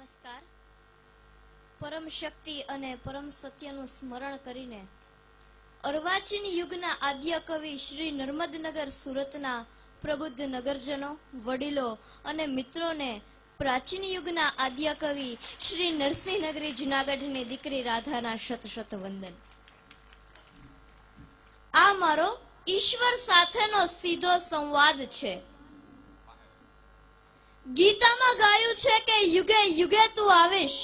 નમસ્કાર. પરમ શક્તિ અને પરમ સત્યનું સ્મરણ કરીને અર્વાચીન યુગના આદ્ય કવિ શ્રી નર્મદનગર સુરતના પ્રબુદ્ધ નગરજનો, વડીલો અને મિત્રોને પ્રાચીન યુગના આદ્ય કવિ શ્રી નરસિંહનગરી જુનાગઢની દીકરી રાધાના શત શત વંદન. આ મારો ઈશ્વર સાથેનો સીધો સંવાદ છે. ગીતામાં ગાયું છે કે યુગે યુગે તું આવીશ,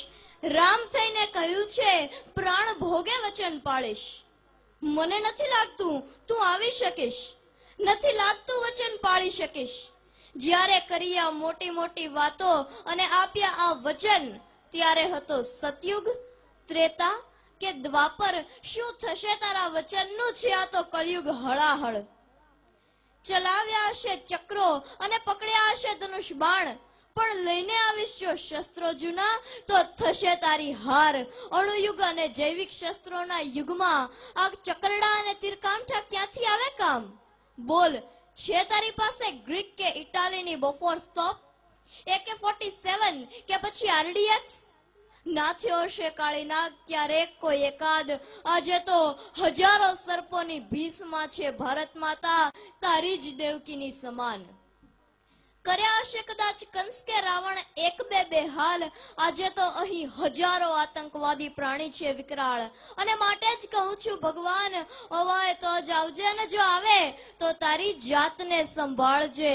રામ થઈને કહ્યું છે પ્રાણ ભોગે વચન પાળીશ. મને નથી લાગતું તું આવી શકીશ, નથી લાગતું વચન પાળી શકીશ. જ્યારે કરી આ મોટી મોટી વાતો અને આપ્યા આ વચન, ત્યારે હતો સતયુગ, ત્રેતા કે દ્વાપર? શું થશે તારા વચનનું? છે આ તો કળિયુગ હળાહળ. ચલાવ્યા હશે ચક્રો અને પકડ્યા હશે ધનુષ બાણ, પણ લઈને આવીશ જો શસ્ત્રો જૂના તો થશે તારી હાર. અણુયુગ અને જૈવિક શસ્ત્રોના યુગમાં આ ચકરડા અને તીરકામઠા ક્યાંથી આવે કામ? બોલ, છે તારી પાસે ગ્રીક કે ઇટાલીની બોફોર્સ તોપ, AK-47 કે પછી RDX? ના થયો હશે કાળી નાગ ક્યારેક કોઈ એકાદ. આજે તો હજારો સર્પોની ભીસમાં છે ભારત માતા, તારી જ દેવકીની સમાન. કર્યા હશે કદાચ કંસ કે રાવણ એક બે હાલ, આજે તો અહીં હજારો આતંકવાદી પ્રાણી છે વિકરાળ. અને માટે જ કહું છું ભગવાન, અવાય તો જ આવજે, અને જો આવે તો તારી જાતને સંભાળજે.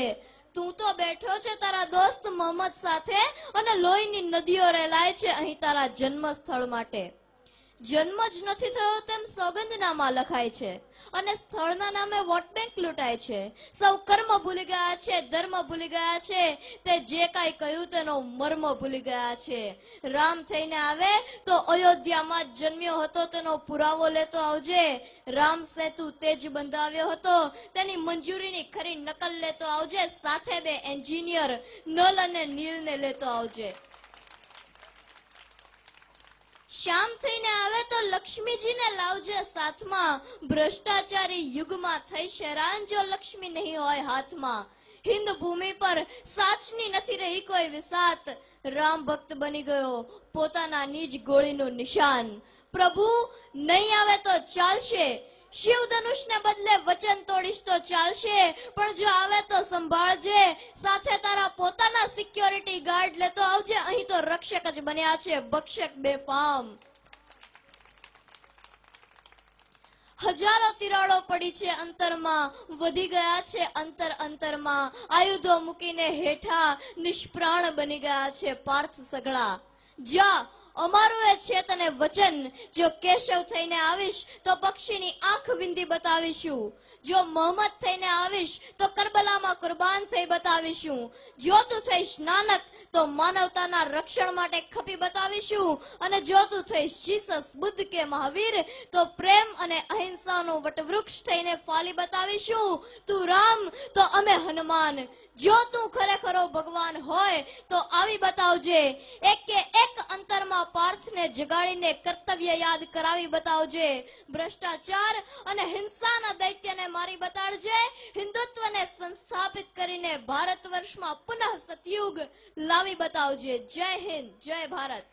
તું તો બેઠો છે તારા દોસ્ત મોહમ્મદ સાથે, અને લોહીની નદીઓ રેલાય છે અહીં તારા જન્મ સ્થળ માટે. જન્મ જ નથી થયો તેમ સોગંદનામા લખાય છે, અને સ્થળના નામે વોટ બેંક લૂંટાય છે. સૌ કર્મ ભૂલી ગયા છે, ધર્મ ભૂલી ગયા છે, તે જે કાંઈ કહ્યું તેનો મર્મ ભૂલી ગયા છે. રામ થઈને આવે તો અયોધ્યામાં જ જન્મ્યો હતો તેનો પુરાવો લેતો આવજે. રામ સેતુ તે જ બંધાવ્યો હતો, તેની મંજૂરીની ખરી નકલ લેતો આવજે. સાથે 2 એન્જિનિયર નલ અને નીલને લેતો આવજે. શ્યામ થઈને આવે તો લક્ષ્મીજીને લાવજે સાથમાં. ભ્રષ્ટાચારી યુગમાં થઈ હેરાન જો લક્ષ્મી નહીં હોય હાથમાં. હિન્દ ભૂમિ પર સાચની નથી રહી કોઈ વિસાત, રામ ભક્ત બની ગયો પોતાના નિજ ગોળીનું નિશાન. પ્રભુ નહીં આવે તો ચાલશે, શિવ ધનુષને બદલે વચન તોડીશ તો ચાલશે, પણ જો આવે તો સંભાળજે. સાથે તારા પોતાના સિક્યોરિટી ગાર્ડ લેતો આવજે. અહીં તો રક્ષક જ બન્યા છે ભક્ષક બેફામ. હજારો તિરાડો પડી છે અંતરમાં, વધી ગયા છે અંતર અંતરમાં. આયુધો મૂકીને હેઠા નિષ્પ્રાણ બની ગયા છે પાર્થ સગળા. જા, અમારું એ છે તને વચન, જો કેશવ થઈને આવીશ તો પક્ષીની આંખ વિંધી બતાવીશું. જો મોહમ્મદ થઈને આવીશ તો કરબલામાં કુરબાન થઈ બતાવીશું. જો તું થઈશ નાનક તો માનવતાના રક્ષણ માટે ખપી બતાવીશું. અને જો તું થઈશ જીસસ, બુદ્ધ કે મહાવીર તો પ્રેમ અને અહિંસાનું વટવૃક્ષ થઈને ફાલી બતાવીશું. તું રામ તો અમે હનુમાન. જો તું ખરેખરો ભગવાન હોય તો આવી બતાવજે. એક અંતરમાં પાર્થને જગાડીને કર્તવ્ય યાદ કરાવી બતાવજે. ભ્રષ્ટાચાર અને હિંસાના દૈત્યને મારી બતાડજે. હિન્દુત્વને સંસ્થાપિત કરીને ભારત વર્ષમાં પુનઃ સતયુગ લાવી બતાવજે. જય હિન્દ, જય ભારત.